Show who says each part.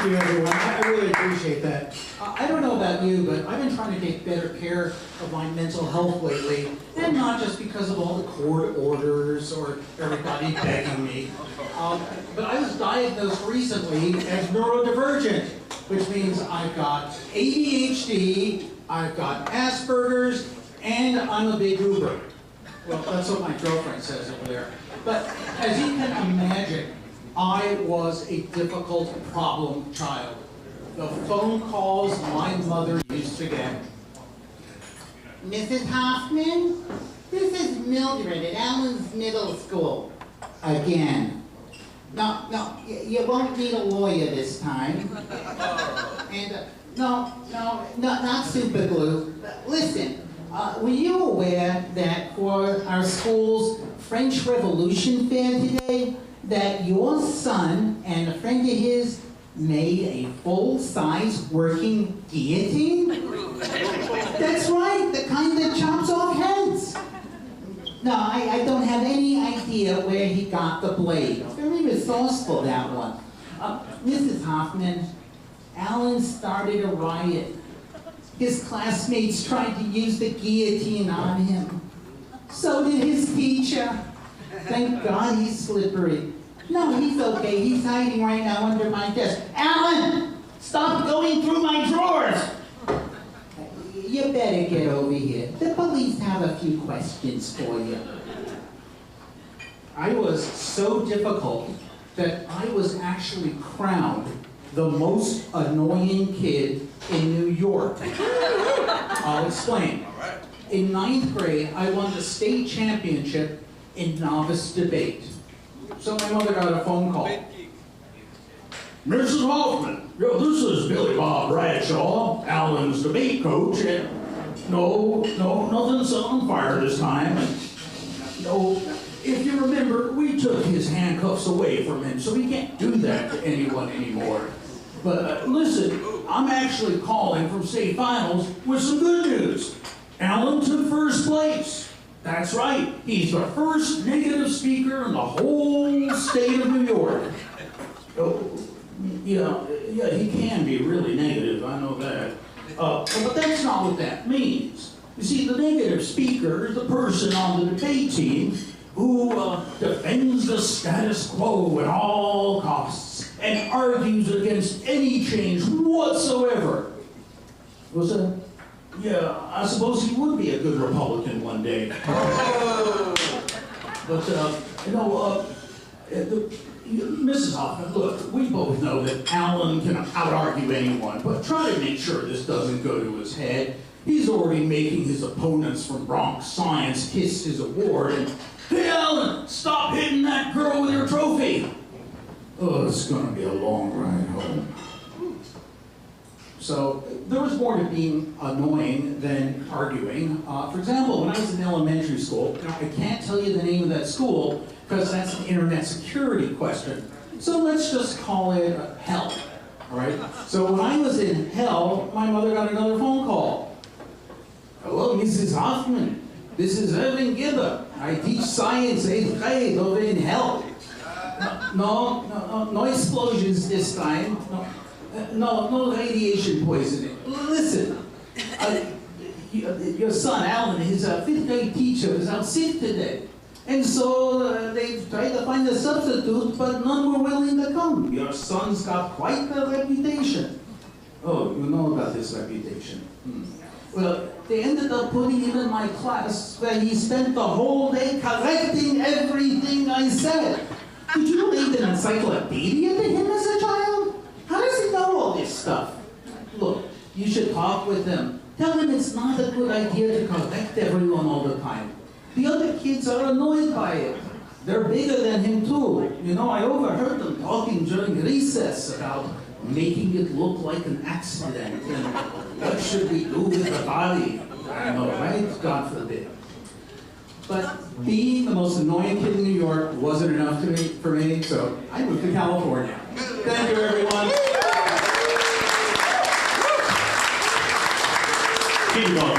Speaker 1: you, everyone. I really appreciate that. I don't know about you, but I've been trying to take better care of my mental health lately, and not just because of all the court orders or everybody begging me. But I was diagnosed recently as neurodivergent, which means I've got ADHD, I've got Asperger's, and I'm a big Uber. Well, that's what my girlfriend says over there. But as you can imagine, I was a difficult problem child. The phone calls my mother used to get.
Speaker 2: Mrs. Hoffman, this is Mildred at Allen's Middle School. Again. No, you won't need a lawyer this time. And no, not super glue. Listen, were you aware that for our school's French Revolution fair today, that your son and a friend of his made a full-size working guillotine? That's right, the kind that chops off heads. No, I don't have any idea where he got the blade. Very resourceful, that one. Mrs. Hoffman, Alan started a riot. His classmates tried to use the guillotine on him. So did his teacher. Thank God he's slippery. No, he's okay. He's hiding right now under my desk. Alan! Stop going through my drawers! You better get over here. The police have a few questions for you.
Speaker 1: I was so difficult that I was actually crowned the most annoying kid in New York. I'll explain. In 9th grade, I won the state championship in novice debate. So my mother got a phone call.
Speaker 3: Mrs. Hoffman, this is Billy Bob Bradshaw, Alan's debate coach, and no, nothing's on fire this time. No, if you remember, we took his handcuffs away from him, so he can't do that to anyone anymore. But listen, I'm actually calling from state finals with some good news. Alan took first place. That's right, he's the first negative speaker in the whole state of New York. Oh, yeah, he can be really negative, I know that. But that's not what that means. You see, the negative speaker is the person on the debate team who defends the status quo at all costs and argues against any change whatsoever. Was it? Yeah, I suppose he would be a good Republican one day. But, Mrs. Hoffman, look, we both know that Alan can out-argue anyone, but try to make sure this doesn't go to his head. He's already making his opponents from Bronx Science kiss his award, and, hey, Alan, stop hitting that girl with your trophy. Oh, it's gonna be a long ride home.
Speaker 1: So there was more to being annoying than arguing. For example, when I was in elementary school, I can't tell you the name of that school because that's an internet security question. So let's just call it hell, all right? So when I was in hell, my mother got another phone call. Hello, Mrs. Hoffman. This is Irving Gibber. I teach science 8th grade over in hell. No explosions this time. No radiation poisoning. Listen, your son, Alan, his 5th grade teacher is out sick today. And so they tried to find a substitute, but none were willing to come. Your son's got quite a reputation. Oh, you know about his reputation. Well, they ended up putting him in my class where he spent the whole day correcting everything I said. Did you read an encyclopedia to him as a child? How does he know all this stuff? Look, you should talk with him. Tell him it's not a good idea to correct everyone all the time. The other kids are annoyed by it. They're bigger than him too. You know, I overheard them talking during recess about making it look like an accident and what should we do with the body. I know, right? God forbid. But being the most annoying kid in New York wasn't enough for me, so I moved to California. Thank you, everyone.
Speaker 3: Keep going.